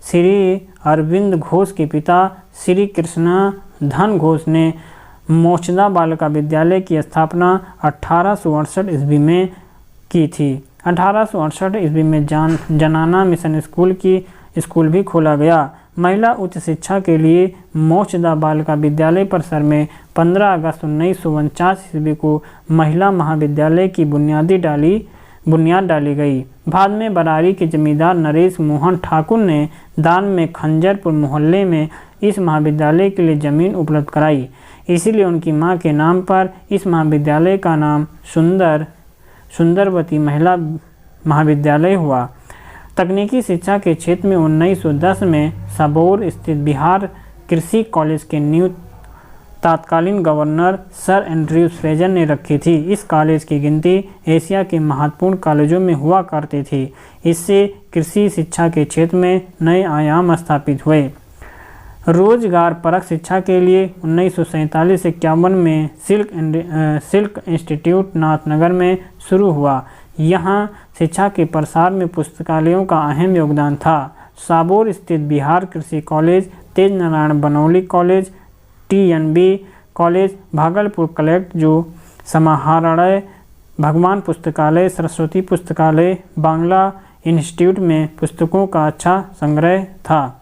श्री अरविंद घोष के पिता श्री कृष्णा धन घोष ने मोचदा बालिका विद्यालय की स्थापना 1868 ईस्वी में की थी। 1868 ईस्वी में जनाना मिशन स्कूल भी खोला गया। महिला उच्च शिक्षा के लिए मोचदा बालिका विद्यालय परिसर में 15 अगस्त 1949 ईस्वी को महिला महाविद्यालय की बुनियाद डाली गई। बाद में बरारी के जमींदार नरेश मोहन ठाकुर ने दान में खंजरपुर मोहल्ले में इस महाविद्यालय के लिए जमीन उपलब्ध कराई। इसीलिए उनकी मां के नाम पर इस महाविद्यालय का नाम सुंदरवती महिला महाविद्यालय हुआ। तकनीकी शिक्षा के क्षेत्र में 1910 में सबौर स्थित बिहार कृषि कॉलेज के नींव तत्कालीन गवर्नर सर एंड्रयू फ्रेजर ने रखी थी। इस कॉलेज की गिनती एशिया के महत्वपूर्ण कॉलेजों में हुआ करती थी। इससे कृषि शिक्षा के क्षेत्र में नए आयाम स्थापित हुए। रोजगार परक शिक्षा के लिए 1947-51 में सिल्क इंस्टीट्यूट नाथनगर में शुरू हुआ। यहाँ शिक्षा के प्रसार में पुस्तकालयों का अहम योगदान था। साबौर स्थित बिहार कृषि college, Tej Narayan Banaili college, TNB college, Bhagalpur collect जो समाहरणालय, भगवान पुस्तकालय, सरस्वती पुस्तकालय, बांग्ला इंस्टीट्यूट में पुस्तकों का अच्छा संग्रह था।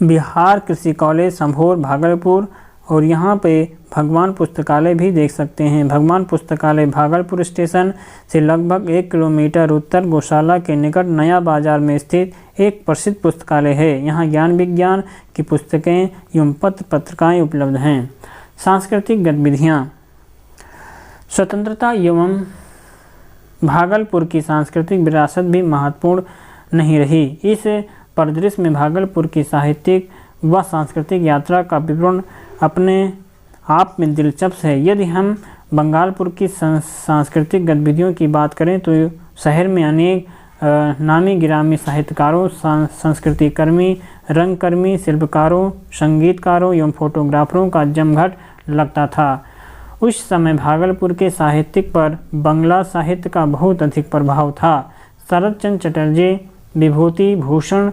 बिहार कृषि कॉलेज संभोर भागलपुर और यहाँ पे भगवान पुस्तकालय भी देख सकते हैं। भगवान पुस्तकालय भागलपुर स्टेशन से लगभग 1 किलोमीटर उत्तर गौशाला के निकट नया बाजार में स्थित एक प्रसिद्ध पुस्तकालय है। यहाँ ज्ञान विज्ञान की पुस्तकें एवं पत्रिकाएँ उपलब्ध हैं। सांस्कृतिक गतिविधियाँ। स्वतंत्रता एवं भागलपुर की सांस्कृतिक विरासत भी महत्वपूर्ण नहीं रही। इस परिदृश्य में भागलपुर की साहित्यिक व सांस्कृतिक यात्रा का विवरण अपने आप में दिलचस्प है। यदि हम बंगालपुर की सांस्कृतिक गतिविधियों की बात करें तो शहर में अनेक नामी गिरामी साहित्यकारों, संस्कृति कर्मी, रंगकर्मी, शिल्पकारों, संगीतकारों एवं फोटोग्राफरों का जमघट लगता था। उस समय भागलपुर के साहित्यिक पर बंगला साहित्य का बहुत अधिक प्रभाव था। शरत चंद्र चटर्जी, विभूति भूषण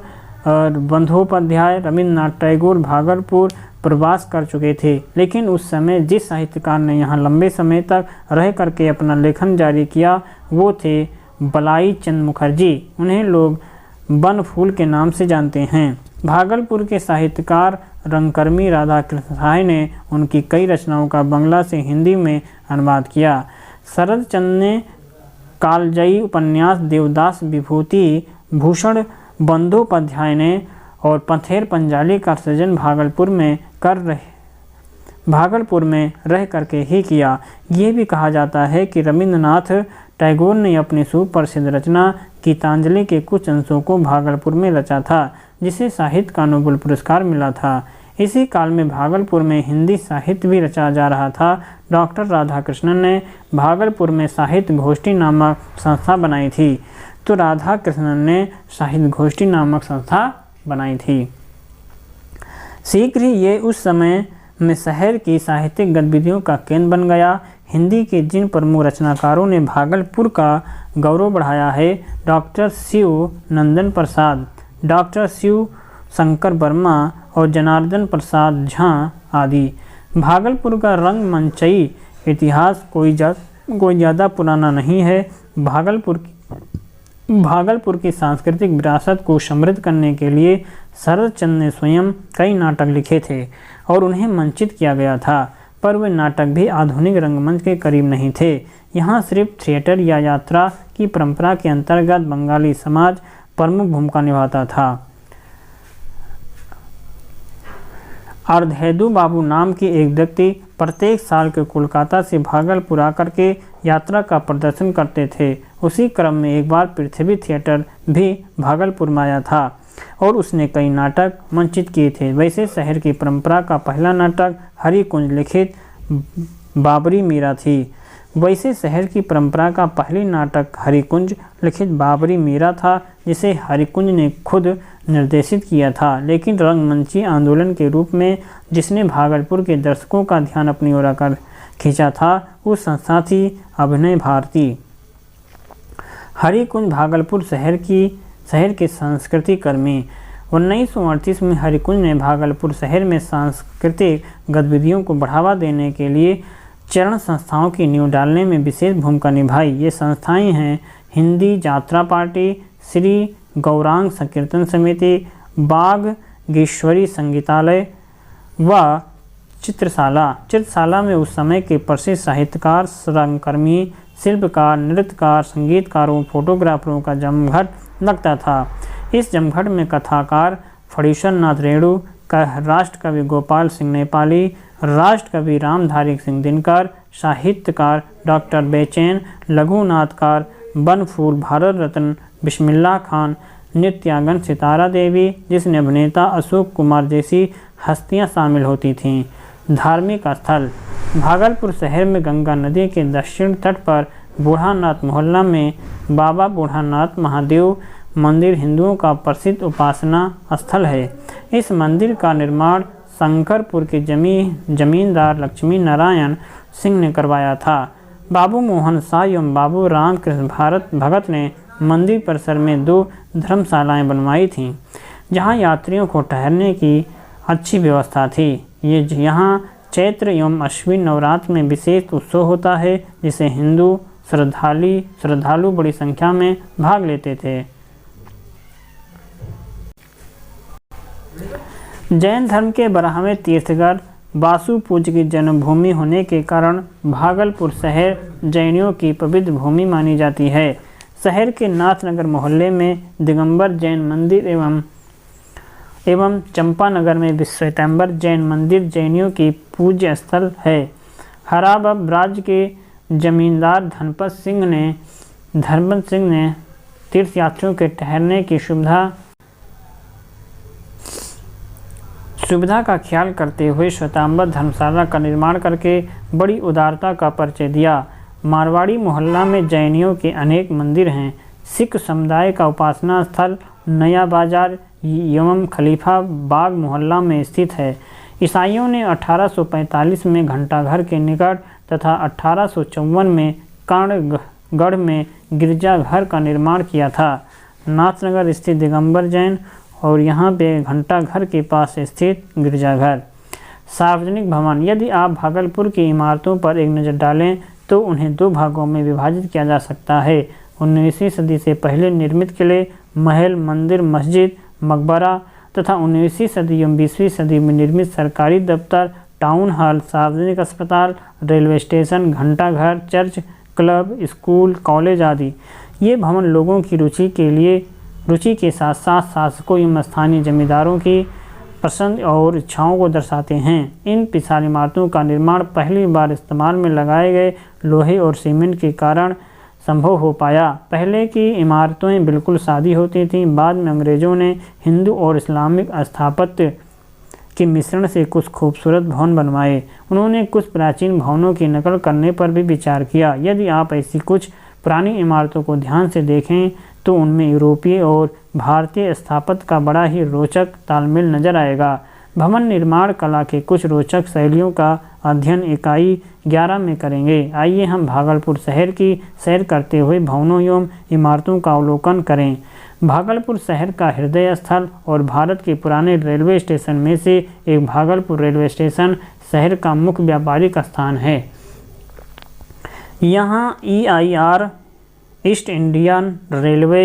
और बंदोपाध्याय, रविन्द्रनाथ टैगोर भागलपुर प्रवास कर चुके थे। लेकिन उस समय जिस साहित्यकार ने यहाँ लंबे समय तक रह करके अपना लेखन जारी किया वो थे बलाई चंद मुखर्जी। उन्हें लोग बन फूल के नाम से जानते हैं। भागलपुर के साहित्यकार रंगकर्मी राधा कृष्ण राय ने उनकी कई रचनाओं का बंगला से हिंदी में अनुवाद किया। शरद चंद्र ने कालजयी उपन्यास देवदास, विभूति भूषण बंदोपाध्याय ने और पथेर पंजाली का सृजन भागलपुर में रह करके ही किया। ये भी कहा जाता है कि रविन्द्रनाथ टैगोर ने अपनी सुप्रसिद्ध रचना गीतांजलि के कुछ अंशों को भागलपुर में रचा था, जिसे साहित्य का नोबेल पुरस्कार मिला था। इसी काल में भागलपुर में हिंदी साहित्य भी रचा जा रहा था। डॉक्टर राधाकृष्णन ने भागलपुर में साहित्य गोष्ठी नामक संस्था बनाई थी। तो राधाकृष्णन ने साहित्य गोष्ठी नामक संस्था बनाई थी। शीघ्र ही ये उस समय में शहर की साहित्यिक गतिविधियों का केंद्र बन गया। हिंदी के जिन प्रमुख रचनाकारों ने भागलपुर का गौरव बढ़ाया है, डॉक्टर शिव नंदन प्रसाद, डॉक्टर शिव शंकर वर्मा और जनार्दन प्रसाद झा आदि। भागलपुर का रंगमंचई इतिहास कोई ज़्यादा पुराना नहीं है। भागलपुर की सांस्कृतिक विरासत को समृद्ध करने के लिए शरद चंद्र ने स्वयं कई नाटक लिखे थे और उन्हें मंचित किया गया था, पर वे नाटक भी आधुनिक रंगमंच के करीब नहीं थे। यहाँ सिर्फ थिएटर या यात्रा की परंपरा के अंतर्गत बंगाली समाज प्रमुख भूमिका निभाता था। अर्धेदु बाबू नाम की एक व्यक्ति प्रत्येक साल के कोलकाता से भागलपुर आकर के यात्रा का प्रदर्शन करते थे। उसी क्रम में एक बार पृथ्वी थिएटर भी भागलपुर में आया था और उसने कई नाटक मंचित किए थे। वैसे शहर की परंपरा का पहला नाटक हरिकुंज लिखित बाबरी मीरा थी। वैसे शहर की परंपरा का पहली नाटक हरिकुंज लिखित बाबरी मीरा था, जिसे हरिकुंज ने खुद निर्देशित किया था। लेकिन रंगमंची आंदोलन के रूप में जिसने भागलपुर के दर्शकों का ध्यान अपनी ओर आकर खींचा था, उस संस्था थी अभिनय भारती। हरिकुंज भागलपुर शहर के सांस्कृतिक कर्मी। 1938 में हरिकुंज ने भागलपुर शहर में सांस्कृतिक गतिविधियों को बढ़ावा देने के लिए चरण संस्थाओं की नींव डालने में विशेष भूमिका निभाई। ये संस्थाएं हैं हिंदी जात्रा पार्टी, श्री गौरांग संकीर्तन समिति, बागेश्वरी संगीतालय व चित्रशाला में उस समय के प्रसिद्ध साहित्यकार, रंगकर्मी, शिल्पकार, नृत्यकार, संगीतकारों, फोटोग्राफरों का जमघट लगता था। इस जमघट में कथाकार फणीश्वर नाथ रेणु, राष्ट्र कवि गोपाल सिंह नेपाली, राष्ट्र कवि रामधारी सिंह दिनकर, साहित्यकार डॉक्टर बेचैन, लघुनाथकार बनफूल भारत रत्न बिस्मिल्लाह खान, नृत्यांगन सितारा देवी, जिसमें अभिनेता अशोक कुमार जैसी हस्तियां शामिल होती थीं। धार्मिक स्थल। भागलपुर शहर में गंगा नदी के दक्षिण तट पर बूढ़ानाथ मोहल्ला में बाबा बूढ़ानाथ महादेव मंदिर हिंदुओं का प्रसिद्ध उपासना स्थल है। इस मंदिर का निर्माण शंकरपुर के जमींदार लक्ष्मी नारायण सिंह ने करवाया था। बाबू मोहन शाह एवं बाबू रामकृष्ण भगत ने मंदिर परिसर में 2 धर्मशालाएं बनवाई थीं, जहां यात्रियों को ठहरने की अच्छी व्यवस्था थी। यहाँ चैत्र एवं अश्विन नवरात्र में विशेष उत्सव होता है, जिसे हिंदू श्रद्धालु बड़ी संख्या में भाग लेते थे। जैन धर्म के 12वें तीर्थंकर वासु पूज्य की जन्मभूमि होने के कारण भागलपुर शहर जैनियों की पवित्र भूमि मानी जाती है। शहर के नाथनगर मोहल्ले में दिगंबर जैन मंदिर एवं चंपानगर में श्वेतांबर जैन मंदिर जैनियों की पूज्य स्थल है। हराबब राज्य के जमींदार धनपत सिंह ने तीर्थयात्रियों के ठहरने की सुविधा का ख्याल करते हुए श्वेतांबर धर्मशाला का निर्माण करके बड़ी उदारता का परिचय दिया। मारवाड़ी मोहल्ला में जैनियों के अनेक मंदिर हैं। सिख समुदाय का उपासना स्थल नया बाजार एवं खलीफा बाग मोहल्ला में स्थित है। ईसाइयों ने 1845 में घंटाघर के निकट तथा 1854 में कर्णगढ़ में गिरजाघर का निर्माण किया था। नाथनगर स्थित दिगंबर जैन और यहाँ पे घंटाघर के पास स्थित गिरजाघर। सार्वजनिक भवन। यदि आप भागलपुर की इमारतों पर एक नज़र डालें तो उन्हें 2 भागों में विभाजित किया जा सकता है। 19वीं सदी से पहले निर्मित किले, महल, मंदिर, मस्जिद, मकबरा तथा 19वीं सदी एवं 20वीं सदी में निर्मित सरकारी दफ्तर, टाउन हॉल, सार्वजनिक अस्पताल, रेलवे स्टेशन, घंटाघर, चर्च, क्लब, स्कूल, कॉलेज आदि। ये भवन लोगों की रुचि के साथ साथ शासकों एवं स्थानीय जमींदारों की पसंद और इच्छाओं को दर्शाते हैं। इन विशाल इमारतों का निर्माण पहली बार इस्तेमाल में लगाए गए लोहे और सीमेंट के कारण संभव हो पाया। पहले की इमारतें बिल्कुल सादी होती थीं। बाद में अंग्रेज़ों ने हिंदू और इस्लामिक स्थापत्य के मिश्रण से कुछ खूबसूरत भवन बनवाए। उन्होंने कुछ प्राचीन भवनों की नकल करने पर भी विचार किया। यदि आप ऐसी कुछ पुरानी इमारतों को ध्यान से देखें तो उनमें यूरोपीय और भारतीय स्थापत्य का बड़ा ही रोचक तालमेल नजर आएगा। भवन निर्माण कला के कुछ रोचक शैलियों का अध्ययन इकाई 11 में करेंगे। आइए हम भागलपुर शहर की सैर करते हुए भवनों एवं इमारतों का अवलोकन करें। भागलपुर शहर का हृदय स्थल और भारत के पुराने रेलवे स्टेशन में से एक भागलपुर रेलवे स्टेशन शहर का मुख्य व्यापारिक स्थान है। यहाँ EIR ईस्ट इंडियन रेलवे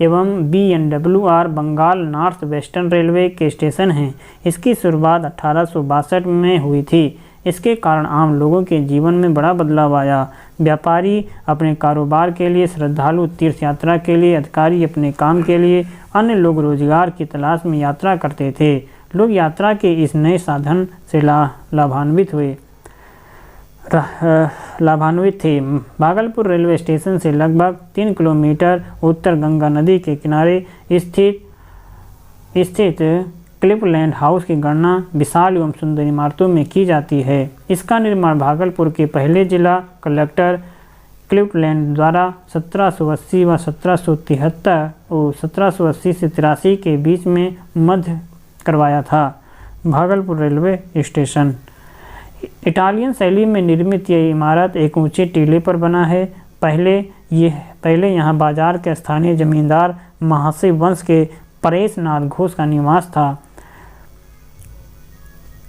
एवं BNWR Bengal North Western railway के स्टेशन हैं। इसकी शुरुआत 1862 में हुई थी। इसके कारण आम लोगों के जीवन में बड़ा बदलाव आया। व्यापारी अपने कारोबार के लिए, श्रद्धालु तीर्थ यात्रा के लिए, अधिकारी अपने काम के लिए, अन्य लोग रोजगार की तलाश में यात्रा करते थे। लोग यात्रा के इस नए साधन से लाभान्वित थे। भागलपुर रेलवे स्टेशन से लगभग 3 किलोमीटर उत्तर गंगा नदी के किनारे स्थित क्लिपलैंड हाउस की गणना विशाल एवं सुंदर इमारतों में की जाती है। इसका निर्माण भागलपुर के पहले जिला कलेक्टर क्लिपलैंड द्वारा 1780 व 1773 और 1780 से 83 के बीच में मध्य करवाया था। भागलपुर रेलवे स्टेशन इटालियन शैली में निर्मित यह इमारत एक ऊंचे टीले पर बना है। पहले यहाँ बाजार के स्थानीय जमींदार महाशय वंश के परेश नाथ घोष का निवास था।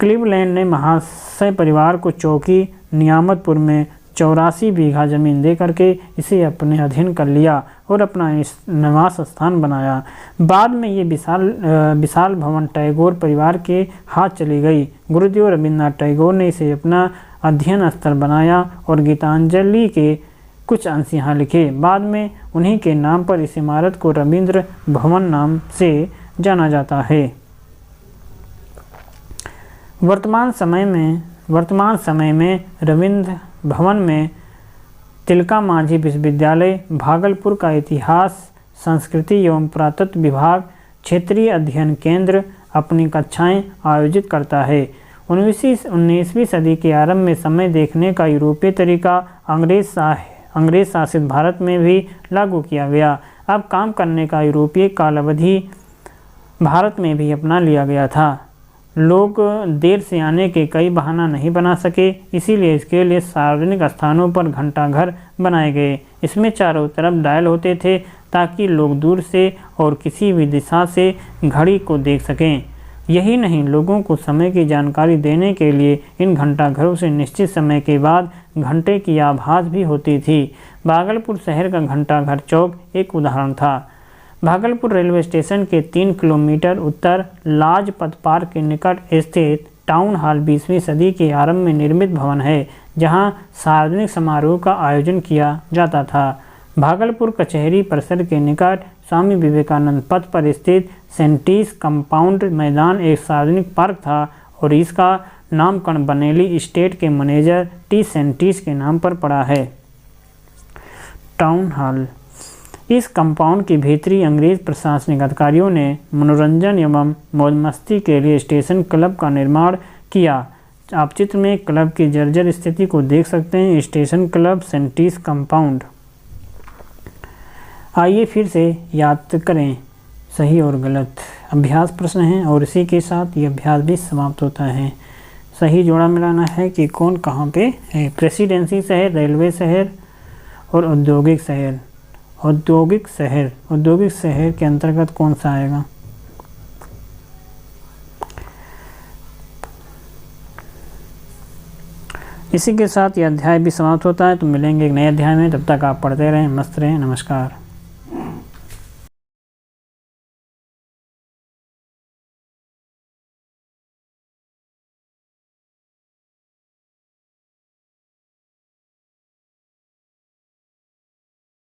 क्लीवलैंड ने महाशय परिवार को चौकी नियामतपुर में 84 बीघा जमीन दे करके इसे अपने अधीन कर लिया और अपना निवास स्थान बनाया। बाद में ये विशाल भवन टैगोर परिवार के हाथ चली गई। गुरुदेव रविन्द्रनाथ टैगोर ने इसे अपना अध्ययन स्थल बनाया और गीतांजलि के कुछ अंश यहाँ लिखे। बाद में उन्हीं के नाम पर इस इमारत को रविंद्र भवन नाम से जाना जाता है। वर्तमान समय में रविंद्र भवन में तिलका मांझी विश्वविद्यालय भागलपुर का इतिहास, संस्कृति एवं पुरातत्व विभाग क्षेत्रीय अध्ययन केंद्र अपनी कक्षाएं आयोजित करता है। 19वीं सदी के आरंभ में समय देखने का यूरोपीय तरीका अंग्रेज शासित भारत में भी लागू किया गया। अब काम करने का यूरोपीय काल अवधि भारत में भी अपना लिया गया था। लोग देर से आने के कई बहाना नहीं बना सके, इसीलिए इसके लिए सार्वजनिक स्थानों पर घंटाघर बनाए गए। इसमें चारों तरफ डायल होते थे ताकि लोग दूर से और किसी भी दिशा से घड़ी को देख सकें। यही नहीं, लोगों को समय की जानकारी देने के लिए इन घंटाघरों से निश्चित समय के बाद घंटे की आभास भी होती थी। भागलपुर शहर का घंटाघर चौक एक उदाहरण था। भागलपुर रेलवे स्टेशन के 3 किलोमीटर उत्तर लाजपत पार्क के निकट स्थित टाउन हॉल 20वीं सदी के आरंभ में निर्मित भवन है, जहां सार्वजनिक समारोह का आयोजन किया जाता था। भागलपुर कचहरी परिसर के निकट स्वामी विवेकानंद पथ पर स्थित सेंटिस कंपाउंड मैदान एक सार्वजनिक पार्क था और इसका नामकरण बनेली स्टेट के मैनेजर T सेंटिस के नाम पर पड़ा है। टाउन हॉल इस कंपाउंड के भीतरी अंग्रेज प्रशासनिक अधिकारियों ने मनोरंजन एवं मौज मस्ती के लिए स्टेशन क्लब का निर्माण किया। आप चित्र में क्लब की जर्जर स्थिति को देख सकते हैं। स्टेशन क्लब सेंटिस कंपाउंड। आइए फिर से याद करें सही और गलत अभ्यास प्रश्न हैं और इसी के साथ ये अभ्यास भी समाप्त होता है। सही जोड़ा मिलाना है कि कौन कहाँ पे है। प्रेसिडेंसी शहर, रेलवे शहर और औद्योगिक शहर। औद्योगिक शहर के अंतर्गत कौन सा आएगा? इसी के साथ यह अध्याय भी समाप्त होता है। तो मिलेंगे एक नए अध्याय में, तब तक आप पढ़ते रहें, मस्त रहें। नमस्कार।